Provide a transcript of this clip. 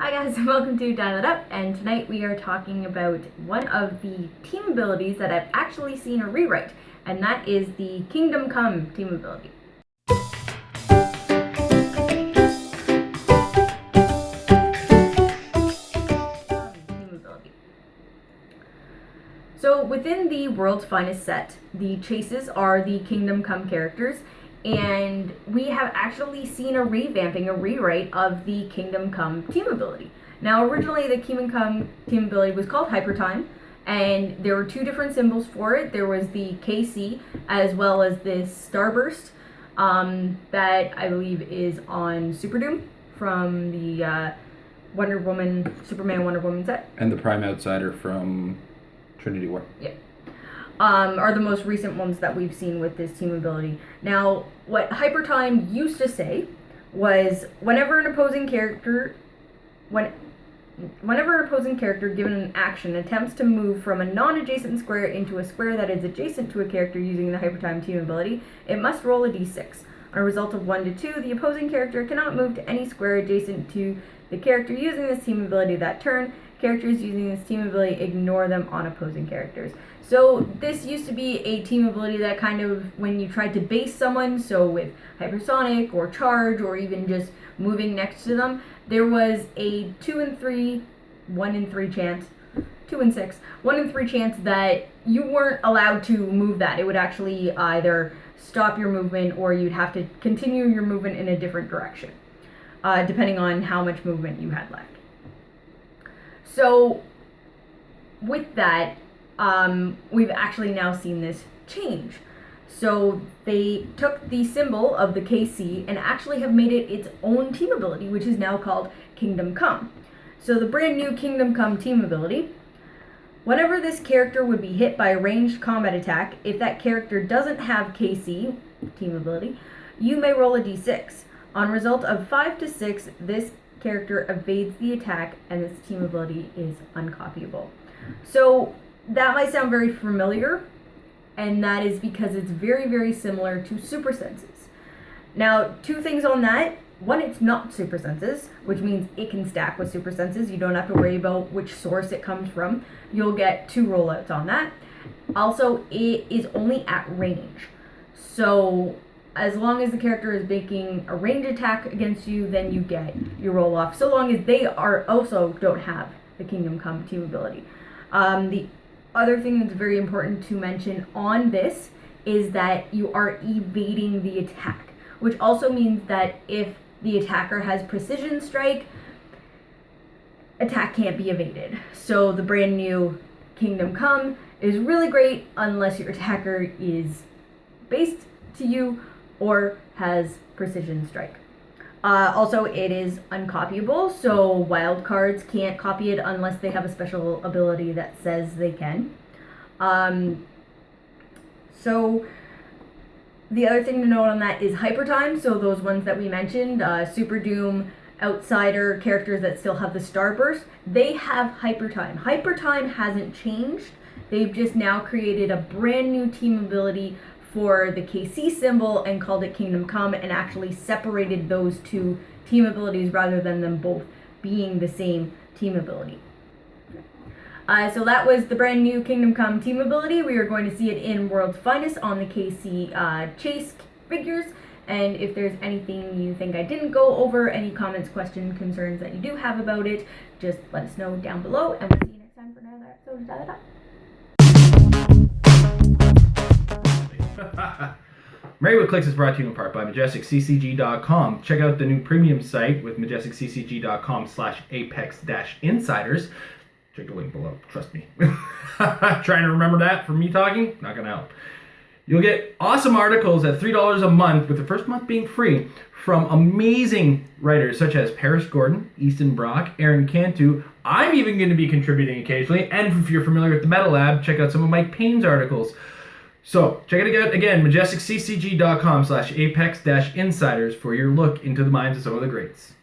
Hi guys, and welcome to Dial It Up, and tonight we are talking about one of the team abilities that I've actually seen a rewrite, and that is the Kingdom Come team ability. So within the World's Finest set, the chases are the Kingdom Come characters, and we have actually seen a revamping, a rewrite of the Kingdom Come team ability. Now originally the Kingdom Come team ability was called Hypertime, and there were two different symbols for it. There was the KC as well as this Starburst that I believe is on Super Doom from the Superman Wonder Woman set. And the Prime Outsider from Trinity War. Yeah. Are the most recent ones that we've seen with this team ability. Now, what Hypertime used to say was whenever an opposing character given an action attempts to move from a non-adjacent square into a square that is adjacent to a character using the Hypertime team ability, it must roll a d6. On a result of 1 to 2, the opposing character cannot move to any square adjacent to the character using this team ability that turn. Characters using this team ability ignore them on opposing characters. So this used to be a team ability that kind of, when you tried to base someone, so with Hypersonic or Charge or even just moving next to them, there was a 2 and 3, 1 in 3 chance, 2 and 6, 1 in 3 chance that you weren't allowed to move that. It would actually either stop your movement or you'd have to continue your movement in a different direction, depending on how much movement you had left. So with that, we've actually now seen this change. So they took the symbol of the KC and actually have made it its own team ability, which is now called Kingdom Come. So the brand new Kingdom Come team ability, whenever this character would be hit by a ranged combat attack, if that character doesn't have KC, team ability, you may roll a d6. On a result of 5 to 6, this character evades the attack and this team ability is uncopyable. So that might sound very familiar, and that is because it's very, very similar to Super Senses. Now, two things on that. One, it's not Super Senses, which means it can stack with Super Senses. You don't have to worry about which source it comes from. You'll get 2 rollouts on that. Also, it is only at range. So as long as the character is making a range attack against you, then you get your roll off, so long as they don't have the Kingdom Come team ability. The other thing that's very important to mention on this is that you are evading the attack, which also means that if the attacker has precision strike, attack can't be evaded. So the brand new Kingdom Come is really great unless your attacker is based to you or has precision strike. Also, it is uncopyable, so wild cards can't copy it unless they have a special ability that says they can. So the other thing to note on that is Hypertime, so those ones that we mentioned, Super Doom, Outsider, characters that still have the Starburst, they have Hypertime. Hypertime hasn't changed. They've just now created a brand new team ability for the KC symbol and called it Kingdom Come, and actually separated those two team abilities rather than them both being the same team ability. So that was the brand new Kingdom Come team ability. We are going to see it in World's Finest on the KC Chase figures. And if there's anything you think I didn't go over, any comments, questions, concerns that you do have about it, just let us know down below, and we'll see you next time for another episode of Dial It Up. Married with Clix is brought to you in part by MajesticCCG.com. Check out the new premium site with MajesticCCG.com/Apex-Insiders. Check the link below. Trust me. Trying to remember that from me talking? Not going to help. You'll get awesome articles at $3 a month, with the first month being free, from amazing writers such as Paris Gordon, Easton Brock, Aaron Cantu. I'm even going to be contributing occasionally. And if you're familiar with the Metal Lab, check out some of Mike Payne's articles. So, check it out again, MajesticCCG.com/Apex-Insiders for your look into the minds of some of the greats.